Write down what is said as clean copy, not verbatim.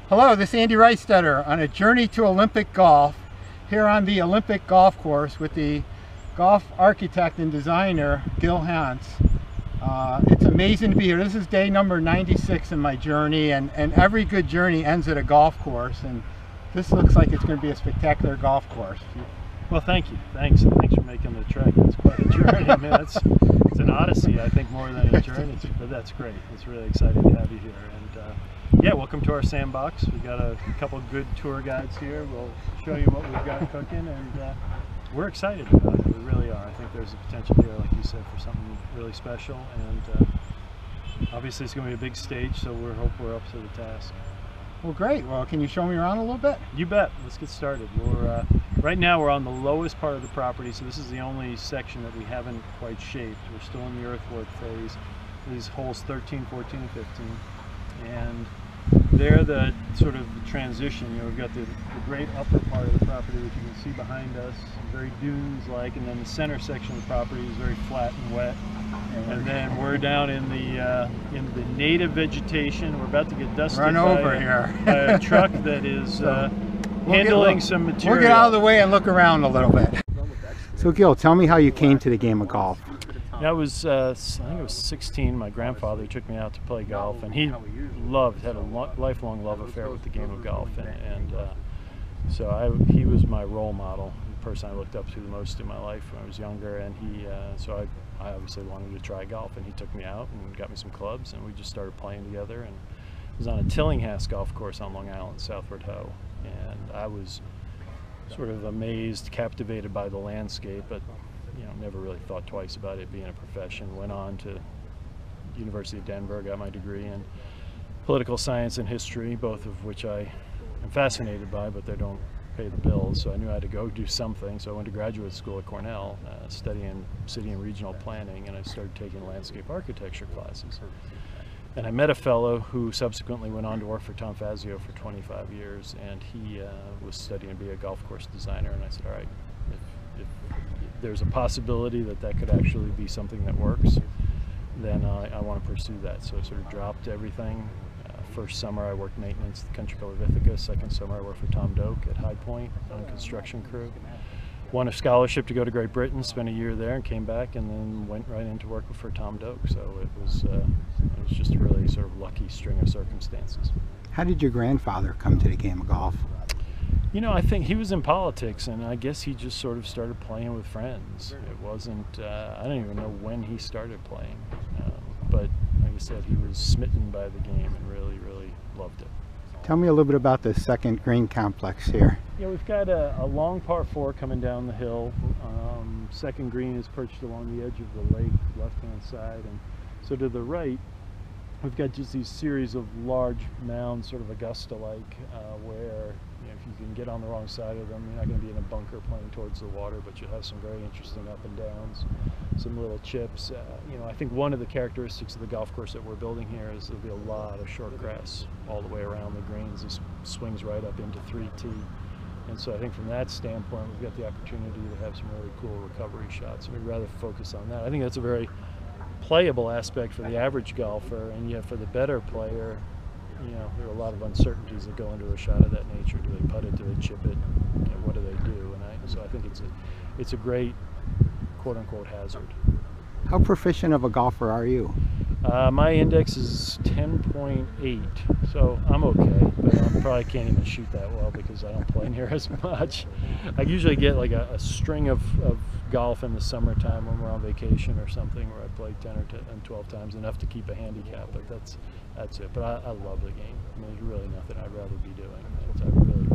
Hello, this is Andy Reistetter on a journey to Olympic golf here on the Olympic golf course with the golf architect and designer Gil Hanse. It's amazing to be here. This is day number 96 in my journey, and every good journey ends at a golf course, and this looks like it's going to be a spectacular golf course. Well, thank you. Thanks for making the trek. It's quite a journey. I mean, it's an odyssey, I think, more than a journey. But that's great. It's really exciting to have you here. And yeah, welcome to our sandbox. We've got a couple good tour guides here. We'll show you what we've got cooking, and we're excited about it. We really are. I think there's a potential here, like you said, for something really special. And obviously, it's going to be a big stage, so we hope we're up to the task. Well, great. Well, can you show me around a little bit? You bet. Let's get started. We're right now we're on the lowest part of the property, so this is the only section that we haven't quite shaped. We're still in the earthwork phase. These holes 13, 14, and 15, and they're the sort of the transition. You know, we've got the great upper part of the property, which you can see behind us, very dunes-like, and then the center section of the property is very flat and wet. And then we're down in the native vegetation. We're about to get dusted by a truck that is handling some material. We'll get out of the way and look around a little bit. So Gil, tell me how you came to the game of golf. I was, I think I was 16. My grandfather took me out to play golf, and he had a lifelong love affair with the game of golf, and so he was my role model, the person I looked up to the most in my life when I was younger, and so I obviously wanted to try golf, and he took me out and got me some clubs, and we just started playing together. And it was on a Tillinghast golf course on Long Island, Southward Ho, and I was sort of amazed, captivated by the landscape, but never really thought twice about it being a profession. Went on to University of Denver, got my degree in political science and history, both of which I am fascinated by, but they don't pay the bills, so I knew I had to go do something. So I went to graduate school at Cornell, studying city and regional planning, and I started taking landscape architecture classes. And I met a fellow who subsequently went on to work for Tom Fazio for 25 years, and he was studying to be a golf course designer, and I said, all right, if there's a possibility that could actually be something that works, then I want to pursue that. So I sort of dropped everything. First summer I worked maintenance at the Country Club of Ithaca. Second summer I worked for Tom Doak at High Point on a construction crew. Won a scholarship to go to Great Britain, spent a year there, and came back, and then went right into work for Tom Doak. So it was just a really sort of lucky string of circumstances. How did your grandfather come to the game of golf? You know, I think he was in politics, and I guess he just sort of started playing with friends. It wasn't, I don't even know when he started playing, but like I said, he was smitten by the game and really, really loved it. Tell me a little bit about the second green complex here. Yeah, we've got a long par 4 coming down the hill. Second green is perched along the edge of the lake, left-hand side, and so to the right, we've got just these series of large mounds, sort of Augusta-like, where if you can get on the wrong side of them, you're not going to be in a bunker playing towards the water, but you'll have some very interesting up and downs, some little chips. I think one of the characteristics of the golf course that we're building here is there'll be a lot of short grass all the way around the greens. This swings right up into 3T. And so I think from that standpoint, we've got the opportunity to have some really cool recovery shots. We'd rather focus on that. I think that's a very playable aspect for the average golfer, and yet for the better player, there are a lot of uncertainties that go into a shot of that nature. Do they putt it? Do they chip it? What do they do? And so I think it's a great quote-unquote hazard. How proficient of a golfer are you? My index is 10.8, so I'm okay, but I probably can't even shoot that well because I don't play near as much. I usually get like a string of golf in the summertime when we're on vacation or something, where I play 10 or 12 times, enough to keep a handicap, but that's it. But I love the game. I mean, there's really nothing I'd rather be doing. I really